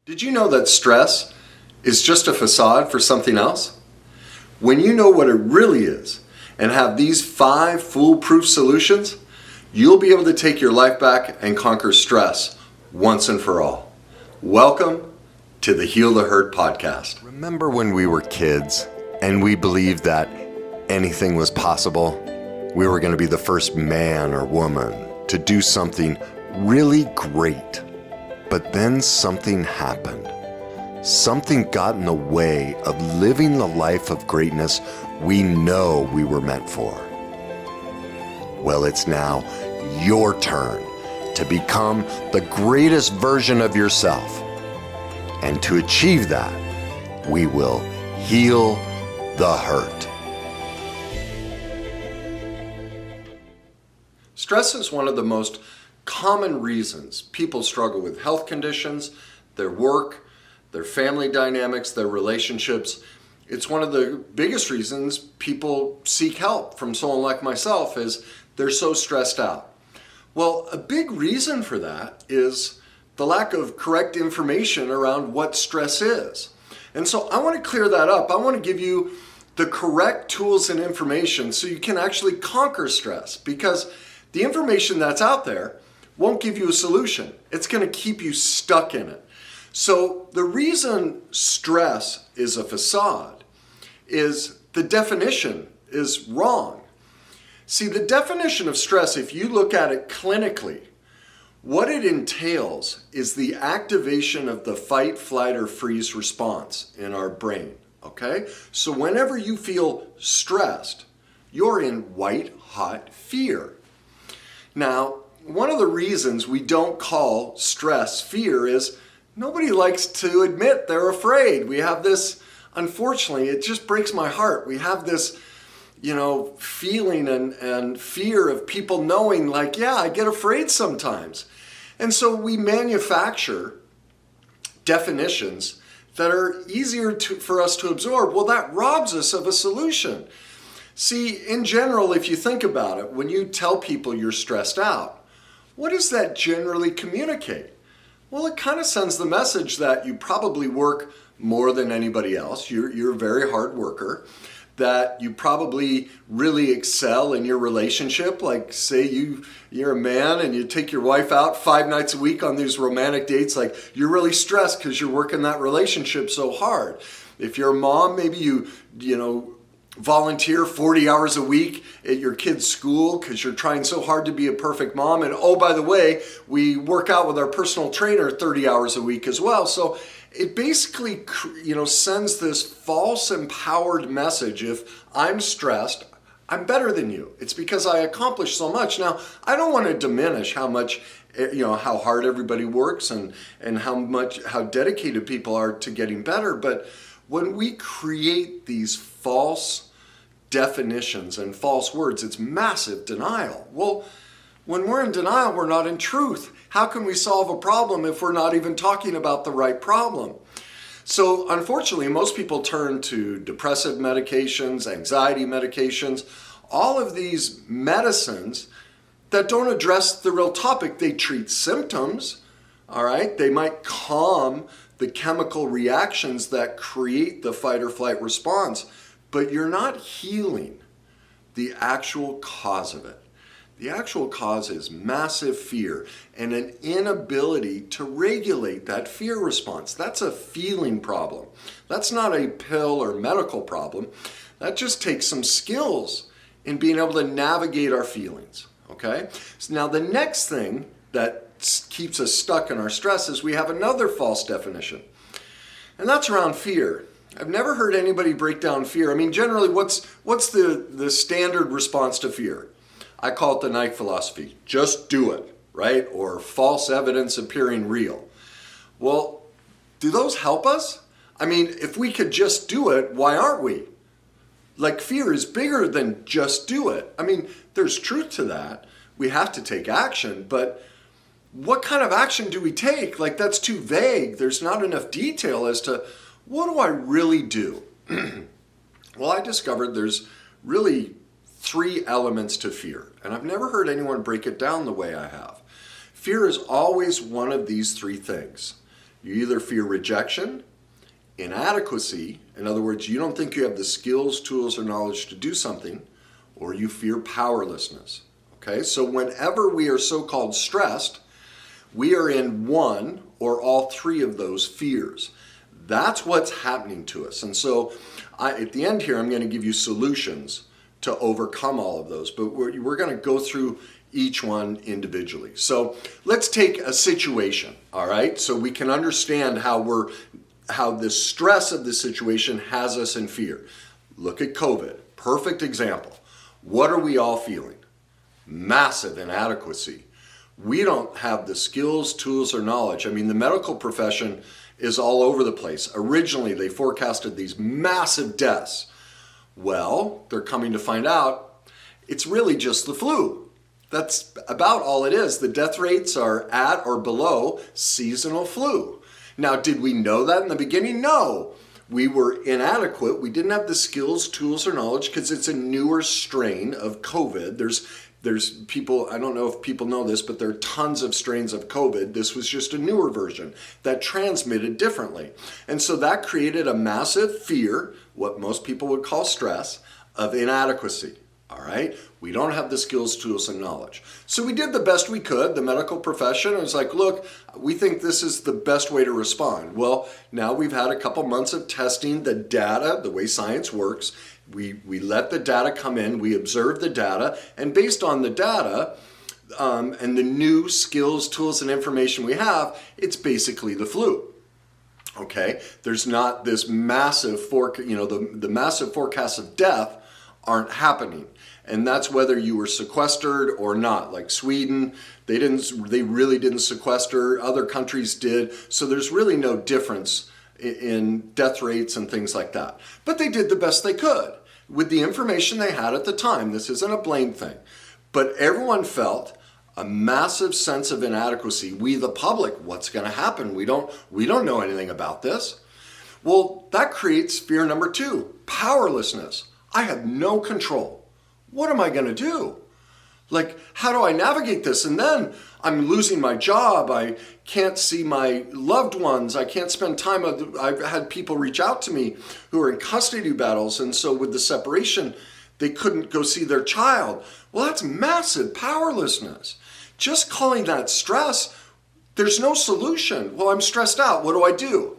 Did you know that stress is just a facade for something else? When you know what it really is and have these 5 foolproof solutions, you'll be able to take your life back and conquer stress once and for all. Welcome to the Heal the Hurt podcast. Remember when we were kids and we believed that anything was possible? We were going to be the first man or woman to do something really great. But then something happened. Something got in the way of living the life of greatness we know we were meant for. Well, it's now your turn to become the greatest version of yourself. And to achieve that, we will heal the hurt. Stress is one of the most common reasons people struggle with health conditions, their work, their family dynamics, their relationships. It's one of the biggest reasons people seek help from someone like myself is they're so stressed out. Well, a big reason for that is the lack of correct information around what stress is. And so I want to clear that up. I want to give you the correct tools and information so you can actually conquer stress, because the information that's out there won't give you a solution. It's going to keep you stuck in it. So the reason stress is a facade is the definition is wrong. See, the definition of stress, if you look at it clinically, what it entails is the activation of the fight, flight, or freeze response in our brain, okay? So whenever you feel stressed, you're in white hot fear. Now, one of the reasons we don't call stress fear is nobody likes to admit they're afraid. We have this, unfortunately, it just breaks my heart. We have this, feeling and fear of people knowing, like, yeah, I get afraid sometimes. And so we manufacture definitions that are easier for us to absorb. Well, that robs us of a solution. See, in general, if you think about it, when you tell people you're stressed out, what does that generally communicate? Well, it kind of sends the message that you probably work more than anybody else. You're a very hard worker, that you probably really excel in your relationship. Like, say you're a man and you take your wife out 5 nights a week on these romantic dates, like you're really stressed because you're working that relationship so hard. If you're a mom, maybe you volunteer 40 hours a week at your kid's school because you're trying so hard to be a perfect mom. And oh, by the way, we work out with our personal trainer 30 hours a week as well. So it basically, sends this false empowered message. If I'm stressed, I'm better than you. It's because I accomplish so much. Now, I don't want to diminish how much, how hard everybody works and how dedicated people are to getting better. But when we create these false definitions and false words, it's massive denial. Well, when we're in denial, we're not in truth. How can we solve a problem if we're not even talking about the right problem? So unfortunately, most people turn to depressive medications, anxiety medications, all of these medicines that don't address the real topic. They treat symptoms, all right? They might calm the chemical reactions that create the fight or flight response, but you're not healing the actual cause of it. The actual cause is massive fear and an inability to regulate that fear response. That's a feeling problem. That's not a pill or medical problem. That just takes some skills in being able to navigate our feelings, okay? So now the next thing that keeps us stuck in our stress is we have another false definition, and that's around fear. I've never heard anybody break down fear. I mean, generally, what's the standard response to fear? I call it the Nike philosophy. Just do it, right? Or false evidence appearing real. Well, do those help us? I mean, if we could just do it, why aren't we? Like, fear is bigger than just do it. I mean, there's truth to that. We have to take action, but what kind of action do we take? Like, that's too vague. There's not enough detail as to what do I really do? Well, I discovered there's really 3 elements to fear, and I've never heard anyone break it down the way I have. Fear is always one of these 3 things. You either fear rejection, inadequacy, in other words, you don't think you have the skills, tools, or knowledge to do something, or you fear powerlessness. Okay, so whenever we are so-called stressed, we are in one or all three of those fears. That's what's happening to us. And so at the end here, I'm going to give you solutions to overcome all of those, but we're going to go through each one individually. So let's take a situation, all right? So we can understand how the stress of the situation has us in fear. Look at COVID, perfect example. What are we all feeling? Massive inadequacy. We don't have the skills, tools, or knowledge. I mean, the medical profession is all over the place. Originally, they forecasted these massive deaths. Well, they're coming to find out it's really just the flu. That's about all it is. The death rates are at or below seasonal flu. Now, did we know that in the beginning? No. We were inadequate. We didn't have the skills, tools, or knowledge because it's a newer strain of COVID. There's people, I don't know if people know this, but there are tons of strains of COVID. This was just a newer version that transmitted differently. And so that created a massive fear, what most people would call stress, of inadequacy. All right? We don't have the skills, tools, and knowledge. So we did the best we could. The medical profession was like, look, we think this is the best way to respond. Well, now we've had a couple months of testing the data, the way science works. We let the data come in, we observe the data, and based on the data and the new skills, tools, and information we have, it's basically the flu. Okay? There's not this massive the massive forecasts of death aren't happening. And that's whether you were sequestered or not. Like Sweden, they really didn't sequester, other countries did. So there's really no difference in death rates and things like that. But they did the best they could with the information they had at the time. This isn't a blame thing. But everyone felt a massive sense of inadequacy. We, the public, what's going to happen? We don't know anything about this. Well, that creates fear number 2, powerlessness. I have no control. What am I going to do? Like, how do I navigate this? And then I'm losing my job. I can't see my loved ones. I can't spend time. I've had people reach out to me who are in custody battles. And so with the separation, they couldn't go see their child. Well, that's massive powerlessness. Just calling that stress, there's no solution. Well, I'm stressed out. What do I do?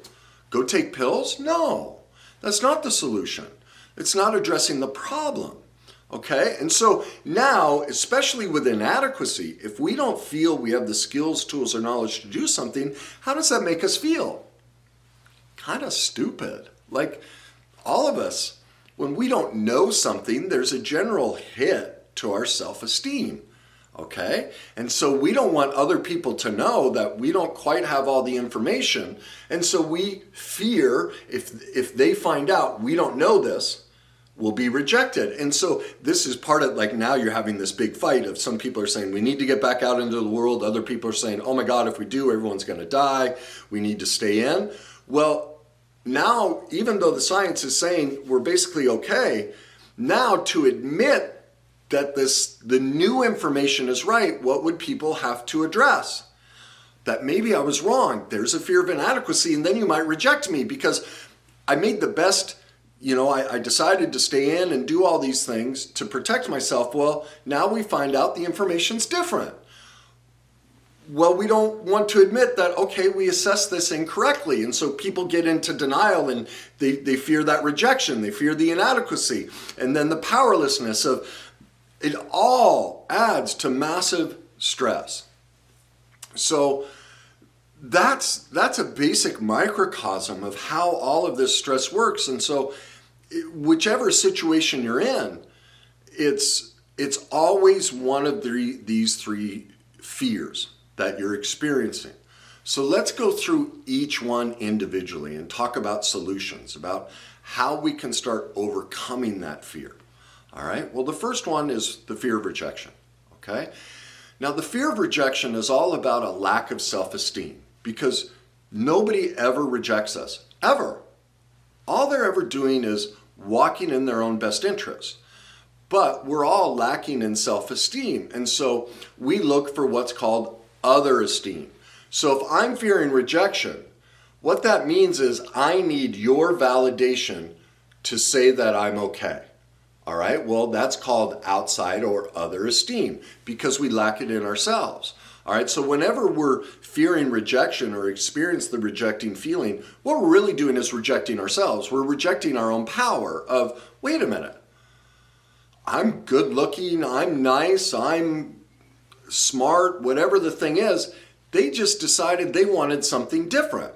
Go take pills? No, that's not the solution. It's not addressing the problem. Okay, and so now, especially with inadequacy, if we don't feel we have the skills, tools, or knowledge to do something, how does that make us feel? Kind of stupid. Like all of us, when we don't know something, there's a general hit to our self-esteem. Okay, and so we don't want other people to know that we don't quite have all the information, and so we fear if they find out we don't know this, will be rejected. And so this is part of, like, now you're having this big fight of some people are saying we need to get back out into the world. Other people are saying, oh my God, if we do, everyone's going to die. We need to stay in. Well, now, even though the science is saying we're basically okay, now to admit that the new information is right, what would people have to address? That maybe I was wrong. There's a fear of inadequacy, and then you might reject me because I made the best. I decided to stay in and do all these things to protect myself. Well, now we find out the information's different. Well, we don't want to admit that, okay, we assessed this incorrectly. And so people get into denial and they fear that rejection. They fear the inadequacy. And then the powerlessness of it all adds to massive stress. So that's a basic microcosm of how all of this stress works. And so whichever situation you're in, it's always one of these 3 fears that you're experiencing. So let's go through each one individually and talk about solutions, about how we can start overcoming that fear. All right? Well, the first one is the fear of rejection. Okay? Now, the fear of rejection is all about a lack of self-esteem because nobody ever rejects us, ever. All they're ever doing is walking in their own best interest. But we're all lacking in self-esteem. And so we look for what's called other esteem. So if I'm fearing rejection, What that means is I need your validation to say that I'm okay. All right, well, that's called outside or other esteem because we lack it in ourselves. All right, so whenever we're fearing rejection or experience the rejecting feeling, what we're really doing is rejecting ourselves. We're rejecting our own power of, wait a minute, I'm good looking, I'm nice, I'm smart, whatever the thing is. They just decided they wanted something different.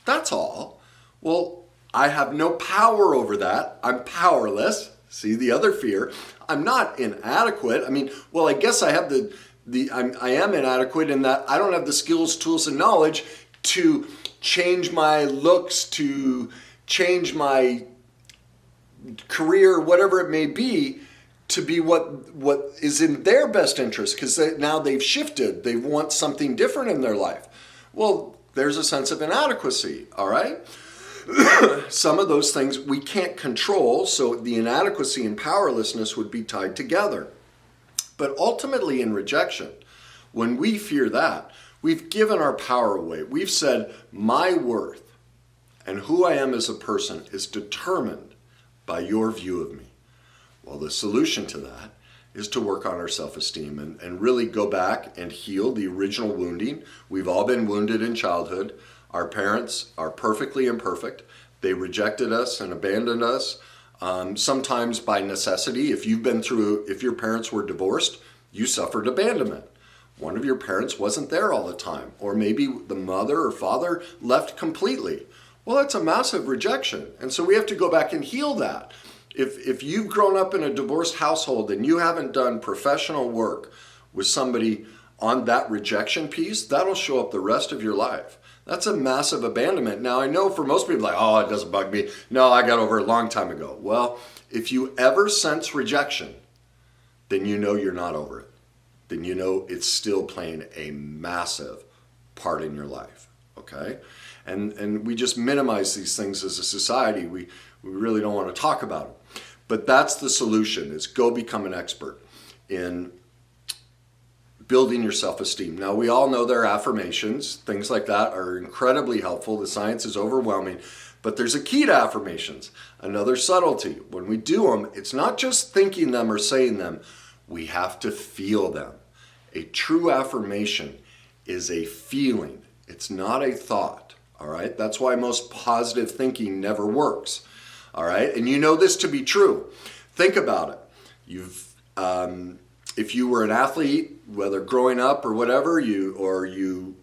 That's all. Well, I have no power over that. I'm powerless. See the other fear. I'm not inadequate. I mean, well, I guess I have I am inadequate in that I don't have the skills, tools, and knowledge to change my looks, to change my career, whatever it may be, to be what is in their best interest, because now they've shifted. They want something different in their life. Well, there's a sense of inadequacy, all right? Some of those things we can't control, so the inadequacy and powerlessness would be tied together. But ultimately in rejection, when we fear that, we've given our power away. We've said, my worth and who I am as a person is determined by your view of me. Well, the solution to that is to work on our self-esteem and really go back and heal the original wounding. We've all been wounded in childhood. Our parents are perfectly imperfect. They rejected us and abandoned us, sometimes by necessity. If your parents were divorced, you suffered abandonment. One of your parents wasn't there all the time, or maybe the mother or father left completely. Well, that's a massive rejection. And so we have to go back and heal that. If you've grown up in a divorced household and you haven't done professional work with somebody on that rejection piece, that'll show up the rest of your life. That's a massive abandonment. Now, I know for most people, like, oh, it doesn't bug me. No, I got over it a long time ago. Well, if you ever sense rejection, then you know you're not over it. Then you know it's still playing a massive part in your life, okay? And we just minimize these things as a society. We really don't want to talk about them. But that's the solution, is go become an expert in building your self-esteem. Now, we all know there are affirmations. Things like that are incredibly helpful. The science is overwhelming. But there's a key to affirmations, another subtlety. When we do them, it's not just thinking them or saying them. We have to feel them. A true affirmation is a feeling. It's not a thought, all right? That's why most positive thinking never works, all right? And you know this to be true. Think about it. If you were an athlete, whether growing up or whatever, you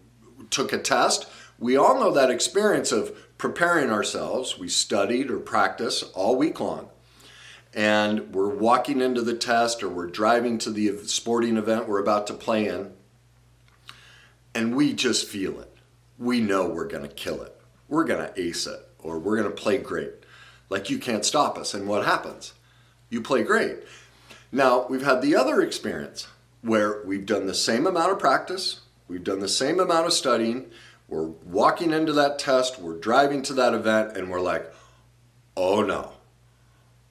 took a test, we all know that experience of preparing ourselves. We studied or practiced all week long. And we're walking into the test, or we're driving to the sporting event we're about to play in, and we just feel it. We know we're going to kill it. We're going to ace it, or we're going to play great. Like, you can't stop us. And what happens? You play great. Now, we've had the other experience where we've done the same amount of practice, we've done the same amount of studying, we're walking into that test, we're driving to that event, and we're like, oh no.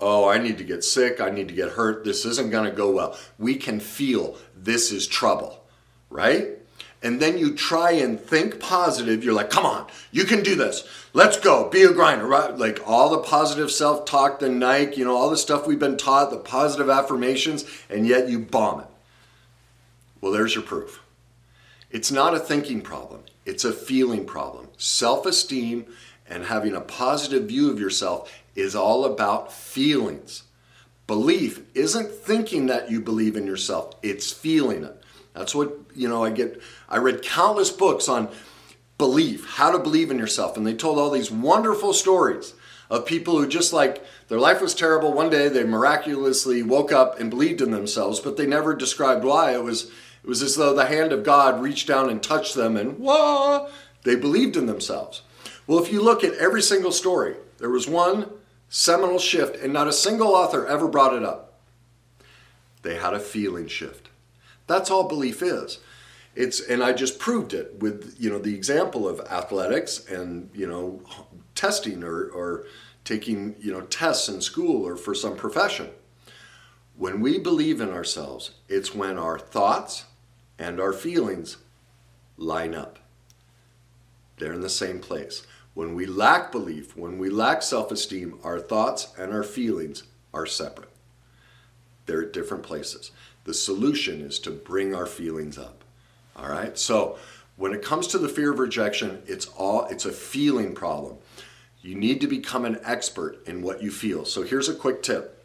Oh, I need to get sick, I need to get hurt, this isn't going to go well. We can feel this is trouble, right? And then you try and think positive. You're like, come on, you can do this. Let's go, be a grinder, right? Like all the positive self-talk, the Nike, all the stuff we've been taught, the positive affirmations, and yet you bomb it. Well, there's your proof. It's not a thinking problem. It's a feeling problem. Self-esteem and having a positive view of yourself is all about feelings. Belief isn't thinking that you believe in yourself. It's feeling it. That's what, I read countless books on belief, how to believe in yourself. And they told all these wonderful stories of people who just like, their life was terrible. One day they miraculously woke up and believed in themselves, but they never described why. It was as though the hand of God reached down and touched them and whoa, they believed in themselves. Well, if you look at every single story, there was one seminal shift and not a single author ever brought it up. They had a feeling shift. That's all belief is. And I just proved it with, the example of athletics and, testing or taking, tests in school or for some profession. When we believe in ourselves, it's when our thoughts and our feelings line up. They're in the same place. When we lack belief, when we lack self-esteem, our thoughts and our feelings are separate. They're at different places. The solution is to bring our feelings up. All right? So when it comes to the fear of rejection, it's a feeling problem. You need to become an expert in what you feel. So here's a quick tip.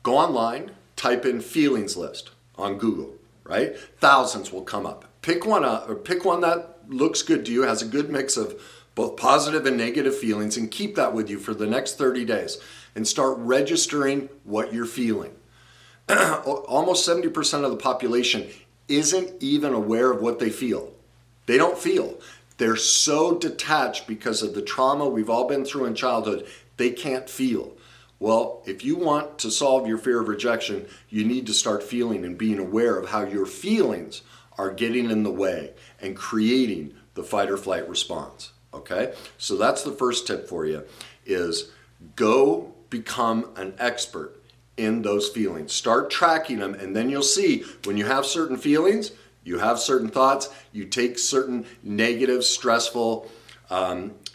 Go online, type in feelings list on Google, right? Thousands will come up. Pick one up, or pick one that looks good to you, has a good mix of both positive and negative feelings, and keep that with you for the next 30 days and start registering what you're feeling. Almost 70% of the population isn't even aware of what they feel. They don't feel. They're so detached because of the trauma we've all been through in childhood, they can't feel. Well, if you want to solve your fear of rejection, you need to start feeling and being aware of how your feelings are getting in the way and creating the fight or flight response. Okay? So that's the first tip for you, is go become an expert in those feelings. Start tracking them, and then you'll see when you have certain feelings, you have certain thoughts, you take certain negative, stressful,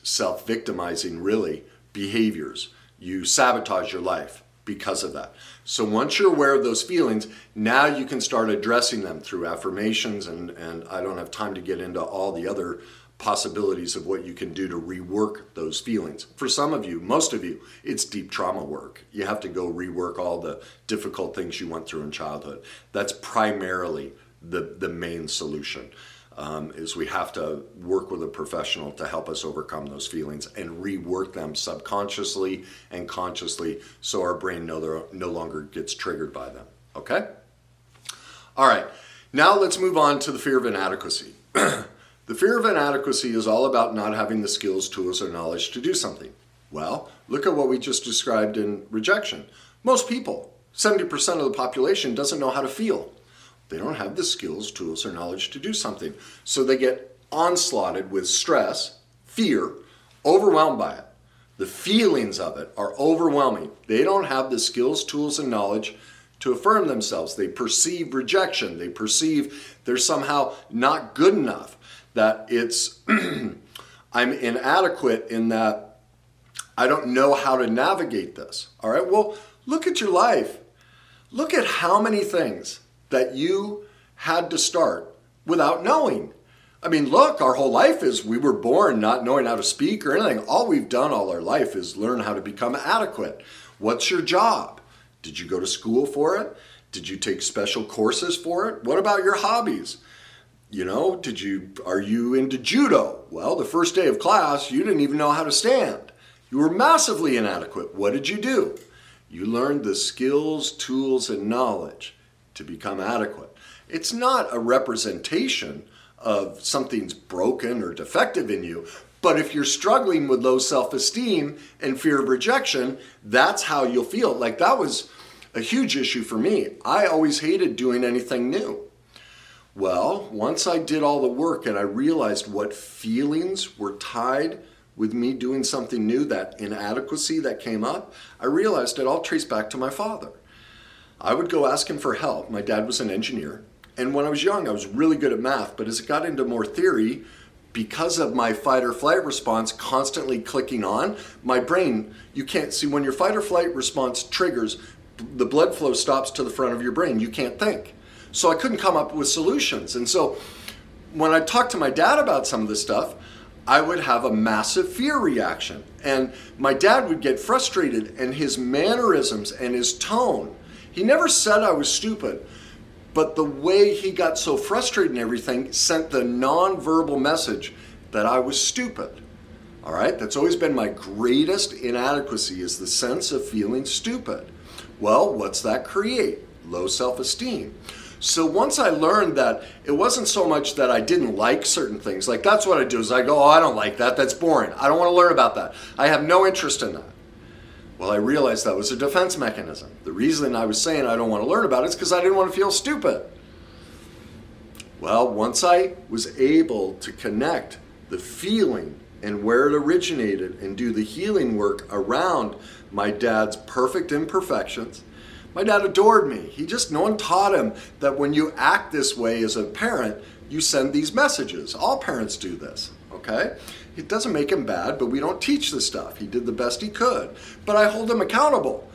self-victimizing, really, behaviors. You sabotage your life because of that. So once you're aware of those feelings, now you can start addressing them through affirmations, and I don't have time to get into all the other possibilities of what you can do to rework those feelings. For some of you, most of you, it's deep trauma work. You have to go rework all the difficult things you went through in childhood. That's primarily the main solution, is we have to work with a professional to help us overcome those feelings and rework them subconsciously and consciously so our brain no longer gets triggered by them. Okay? All right, now let's move on to the fear of inadequacy. The fear of inadequacy is all about not having the skills, tools, or knowledge to do something. Well, look at what we just described in rejection. Most people, 70% of the population, doesn't know how to feel. They don't have the skills, tools, or knowledge to do something. So they get onslaughted with stress, fear, overwhelmed by it. The feelings of it are overwhelming. They don't have the skills, tools, and knowledge to affirm themselves. They perceive rejection. They perceive they're somehow not good enough, that it's, I'm inadequate in that I don't know how to navigate this. All right, well, look at your life. Look at how many things that you had to start without knowing. I mean, look, our whole life is we were born not knowing how to speak or anything. All we've done all our life is learn how to become adequate. What's your job? Did you go to school for it? Did you take special courses for it? What about your hobbies? You know, are you into judo? Well, the first day of class, you didn't even know how to stand. You were massively inadequate. What did you do? You learned the skills, tools, and knowledge to become adequate. It's not a representation of something's broken or defective in you, but if you're struggling with low self-esteem and fear of rejection, that's how you'll feel. Like, that was a huge issue for me. I always hated doing anything new. Well, once I did all the work and I realized what feelings were tied with me doing something new, that inadequacy that came up, I realized it all traced back to my father. I would go ask him for help. My dad was an engineer. And when I was young, I was really good at math. But as it got into more theory, because of my fight or flight response constantly clicking on, my brain, you can't see, when your fight or flight response triggers, the blood flow stops to the front of your brain. You can't think. So I couldn't come up with solutions. And so when I talked to my dad about some of this stuff, I would have a massive fear reaction. And my dad would get frustrated, and his mannerisms and his tone, he never said I was stupid, but the way he got so frustrated and everything sent the nonverbal message that I was stupid. All right, that's always been my greatest inadequacy, is the sense of feeling stupid. Well, what's that create? Low self-esteem. So once I learned that it wasn't so much that I didn't like certain things, like that's what I do, is I go, oh, I don't like that, that's boring. I don't want to learn about that. I have no interest in that. Well, I realized that was a defense mechanism. The reason I was saying I don't want to learn about it is because I didn't want to feel stupid. Well, once I was able to connect the feeling and where it originated and do the healing work around my dad's perfect imperfections, my dad adored me. No one taught him that when you act this way as a parent, you send these messages. All parents do this, okay? It doesn't make him bad, but we don't teach this stuff. He did the best he could, but I hold him accountable.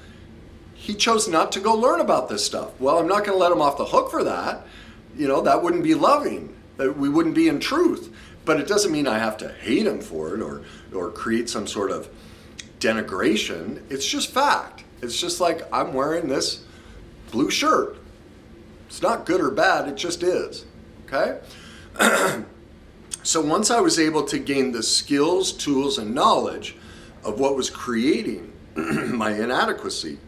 He chose not to go learn about this stuff. Well, I'm not going to let him off the hook for that. That wouldn't be loving. We wouldn't be in truth. But it doesn't mean I have to hate him for it or create some sort of denigration. It's just fact. It's just like I'm wearing this blue shirt. It's not good or bad, it just is. Okay? So once I was able to gain the skills, tools, and knowledge of what was creating my inadequacy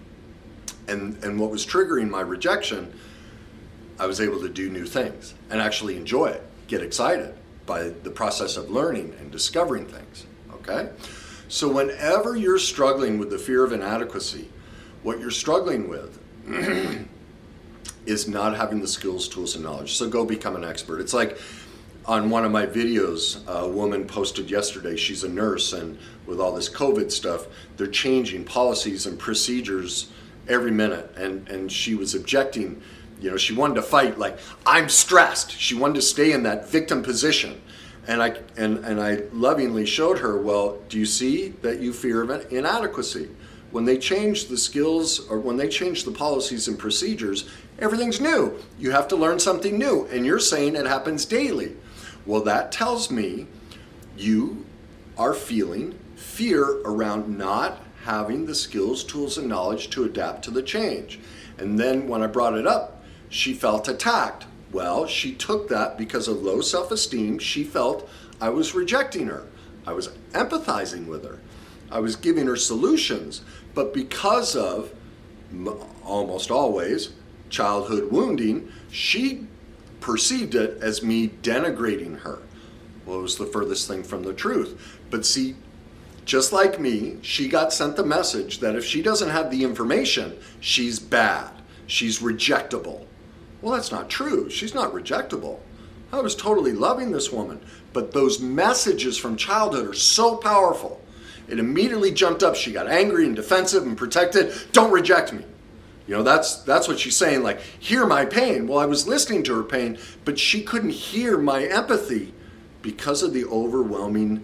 and what was triggering my rejection, I was able to do new things and actually enjoy it, get excited by the process of learning and discovering things, okay? So whenever you're struggling with the fear of inadequacy, what you're struggling with is not having the skills, tools, and knowledge. So go become an expert. It's like on one of my videos, a woman posted yesterday, she's a nurse, and with all this COVID stuff, they're changing policies and procedures every minute. And she was objecting, she wanted to fight, like, I'm stressed. She wanted to stay in that victim position. And I lovingly showed her, well, do you see that you fear of inadequacy? When they change the skills or when they change the policies and procedures, everything's new. You have to learn something new. And you're saying it happens daily. Well, that tells me you are feeling fear around not having the skills, tools, and knowledge to adapt to the change. And then when I brought it up, she felt attacked. Well, she took that because of low self-esteem. She felt I was rejecting her. I was empathizing with her. I was giving her solutions. But because of, almost always, childhood wounding, she perceived it as me denigrating her. Well, it was the furthest thing from the truth. But see, just like me, she got sent the message that if she doesn't have the information, she's bad. She's rejectable. Well, that's not true. She's not rejectable. I was totally loving this woman. But those messages from childhood are so powerful. It immediately jumped up. She got angry and defensive and protected. Don't reject me. That's what she's saying, like, hear my pain. Well, I was listening to her pain, but she couldn't hear my empathy because of the overwhelming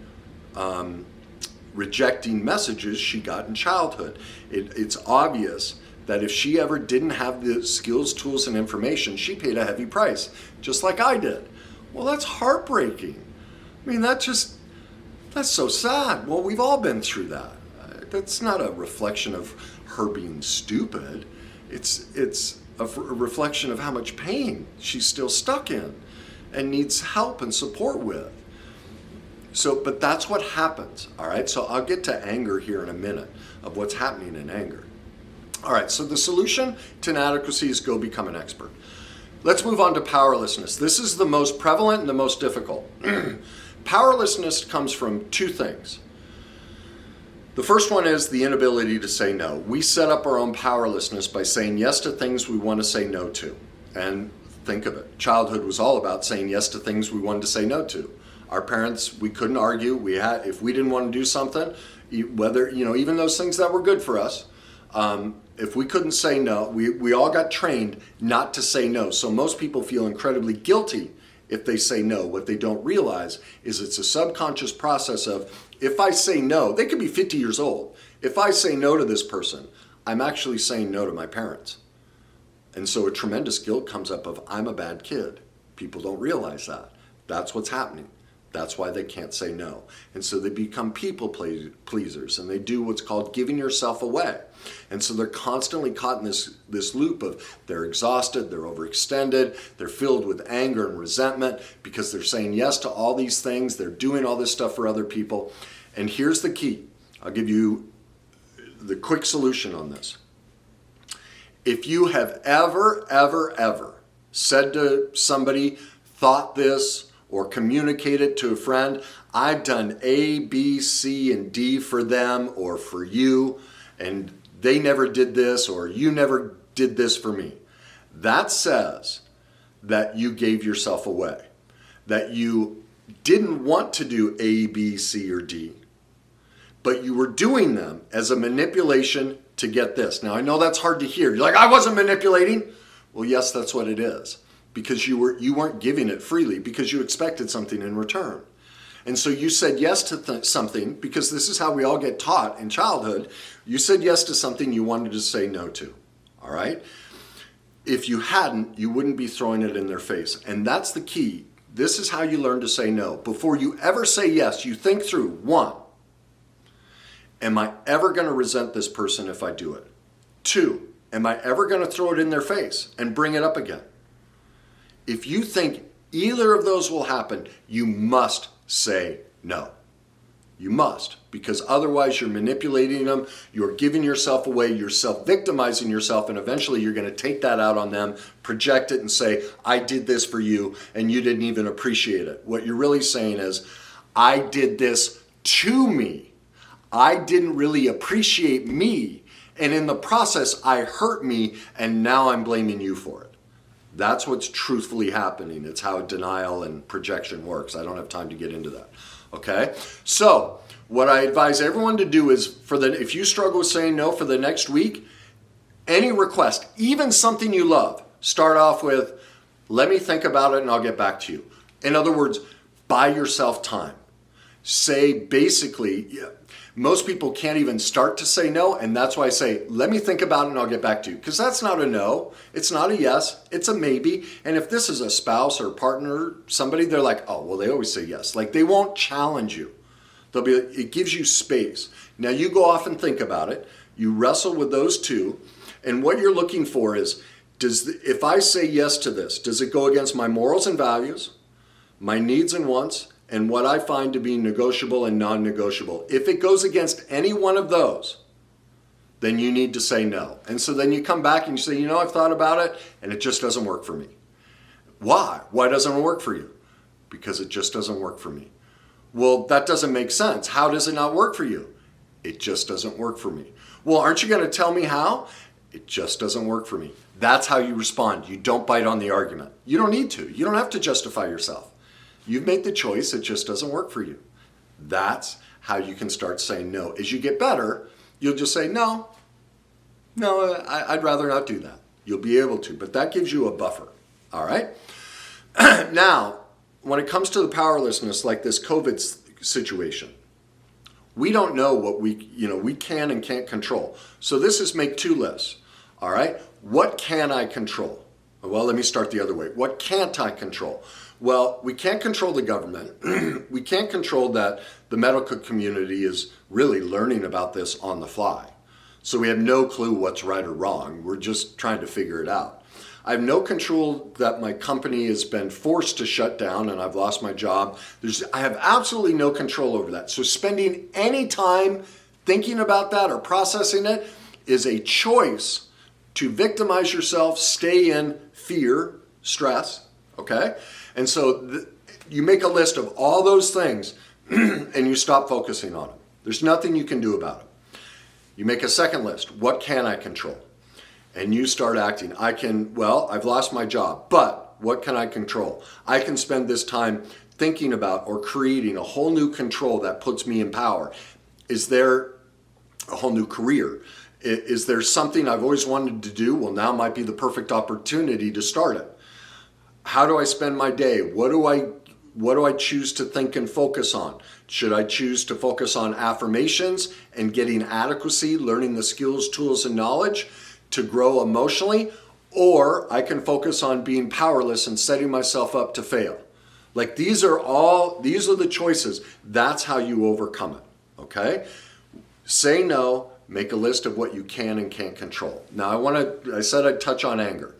rejecting messages she got in childhood. It's obvious that if she ever didn't have the skills, tools, and information, she paid a heavy price, just like I did. Well, that's heartbreaking. I mean, that's so sad. Well, we've all been through that. That's not a reflection of her being stupid. It's a reflection of how much pain she's still stuck in and needs help and support with. But that's what happens, all right? So I'll get to anger here in a minute, of what's happening in anger. All right, so the solution to inadequacy is go become an expert. Let's move on to powerlessness. This is the most prevalent and the most difficult. Powerlessness comes from two things. The first one is the inability to say no. We set up our own powerlessness by saying yes to things we want to say no to. And think of it. Childhood was all about saying yes to things we wanted to say no to. Our parents, we couldn't argue. If we didn't want to do something, whether, even those things that were good for us, if we couldn't say no, we all got trained not to say no. So most people feel incredibly guilty if they say no. What they don't realize is it's a subconscious process of, if I say no, they could be 50 years old. If I say no to this person, I'm actually saying no to my parents. And so a tremendous guilt comes up of, I'm a bad kid. People don't realize that. That's what's happening. That's why they can't say no. And so they become people pleasers, and they do what's called giving yourself away. And so they're constantly caught in this loop of they're exhausted, they're overextended, they're filled with anger and resentment because they're saying yes to all these things, they're doing all this stuff for other people. And here's the key. I'll give you the quick solution on this. If you have ever said to somebody, thought this, or communicate it to a friend, I've done A, B, C, and D for them or for you, and they never did this, or you never did this for me. That says that you gave yourself away, that you didn't want to do A, B, C, or D, but you were doing them as a manipulation to get this. Now, I know that's hard to hear. You're like, I wasn't manipulating. Well, yes, that's what it is. Because you weren't giving it freely because you expected something in return. And so you said yes to something, because this is how we all get taught in childhood. You said yes to something you wanted to say no to, all right? If you hadn't, you wouldn't be throwing it in their face. And that's the key. This is how you learn to say no. Before you ever say yes, you think through, 1, am I ever going to resent this person if I do it? 2, am I ever going to throw it in their face and bring it up again? If you think either of those will happen, you must say no. You must, because otherwise you're manipulating them, you're giving yourself away, you're self-victimizing yourself, and eventually you're going to take that out on them, project it and say, I did this for you and you didn't even appreciate it. What you're really saying is, I did this to me. I didn't really appreciate me, and in the process I hurt me, and now I'm blaming you for it. That's what's truthfully happening. It's how denial and projection works. I don't have time to get into that. Okay? So, what I advise everyone to do is, if you struggle with saying no for the next week, any request, even something you love, start off with, let me think about it and I'll get back to you. In other words, buy yourself time. Say basically, most people can't even start to say no, and that's why I say, let me think about it and I'll get back to you. Because that's not a no, it's not a yes, it's a maybe. And if this is a spouse or partner, somebody, they're like, oh, well, they always say yes. Like, they won't challenge you. They'll be like, it gives you space. Now you go off and think about it. You wrestle with those two, and what you're looking for is, if I say yes to this, does it go against my morals and values, my needs and wants, and what I find to be negotiable and non-negotiable? If it goes against any one of those, then you need to say no. And so then you come back and you say, I've thought about it and it just doesn't work for me. Why? Why doesn't it work for you? Because it just doesn't work for me. Well, that doesn't make sense. How does it not work for you? It just doesn't work for me. Well, aren't you going to tell me how? It just doesn't work for me. That's how you respond. You don't bite on the argument. You don't need to. You don't have to justify yourself. You've made the choice, it just doesn't work for you. That's how you can start saying no. As you get better, you'll just say, no, I'd rather not do that. You'll be able to, but that gives you a buffer, all right? Now, when it comes to the powerlessness, like this COVID situation, we don't know what we can and can't control. So this is make 2 lists, all right? What can I control? Well, let me start the other way. What can't I control? Well, we can't control the government. We can't control that the medical community is really learning about this on the fly. So we have no clue what's right or wrong. We're just trying to figure it out. I have no control that my company has been forced to shut down and I've lost my job. I have absolutely no control over that. So spending any time thinking about that or processing it is a choice to victimize yourself, stay in fear, stress, okay? And so you make a list of all those things and you stop focusing on them. There's nothing you can do about it. You make a second list. What can I control? And you start acting. I've lost my job, but what can I control? I can spend this time thinking about or creating a whole new control that puts me in power. Is there a whole new career? Is there something I've always wanted to do? Well, now might be the perfect opportunity to start it. How do I spend my day? What do I choose to think and focus on? Should I choose to focus on affirmations and getting adequacy, learning the skills, tools, and knowledge to grow emotionally? Or I can focus on being powerless and setting myself up to fail. Like these are the choices. That's how you overcome it, okay? Say no, make a list of what you can and can't control. Now I said I'd touch on anger.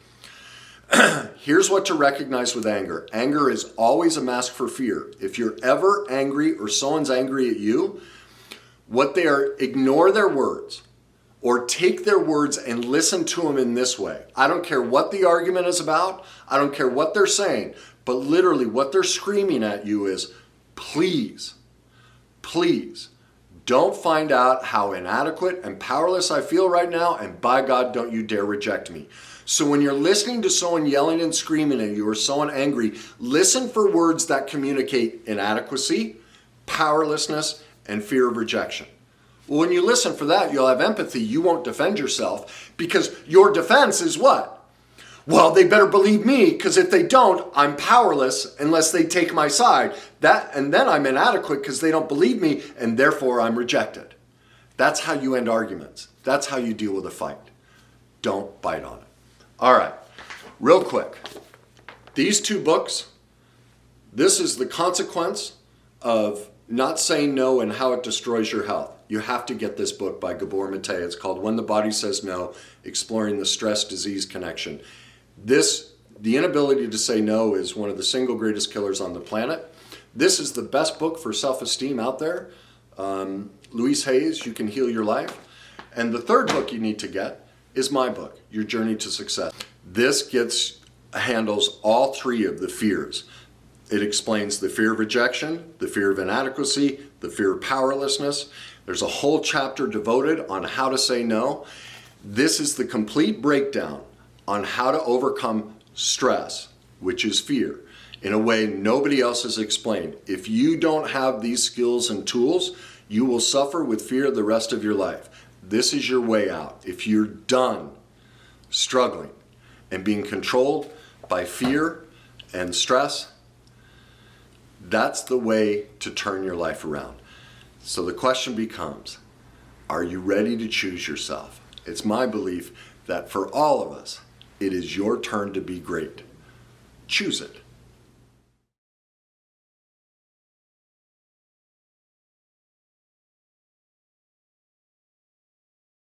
Here's what to recognize with anger. Anger is always a mask for fear. If you're ever angry or someone's angry at you, ignore their words or take their words and listen to them in this way. I don't care what the argument is about. I don't care what they're saying, but literally what they're screaming at you is, please, please don't find out how inadequate and powerless I feel right now, and by God, don't you dare reject me. So when you're listening to someone yelling and screaming at you or someone angry, listen for words that communicate inadequacy, powerlessness, and fear of rejection. Well, when you listen for that, you'll have empathy. You won't defend yourself because your defense is what? Well, they better believe me, because if they don't, I'm powerless unless they take my side. And then I'm inadequate because they don't believe me, and therefore I'm rejected. That's how you end arguments. That's how you deal with a fight. Don't bite on it. All right, real quick. These two books, this is the consequence of not saying no and how it destroys your health. You have to get this book by Gabor Mate. It's called When the Body Says No, Exploring the Stress-Disease Connection. The inability to say no is one of the single greatest killers on the planet. This is the best book for self-esteem out there. Louise Hay's, You Can Heal Your Life. And the third book you need to get is my book, Your Journey to Success. This handles all three of the fears. It explains the fear of rejection, the fear of inadequacy, the fear of powerlessness. There's a whole chapter devoted on how to say no. This is the complete breakdown on how to overcome stress, which is fear, in a way nobody else has explained. If you don't have these skills and tools, you will suffer with fear the rest of your life. This is your way out. If you're done struggling and being controlled by fear and stress, that's the way to turn your life around. So the question becomes, are you ready to choose yourself? It's my belief that for all of us, it is your turn to be great. Choose it.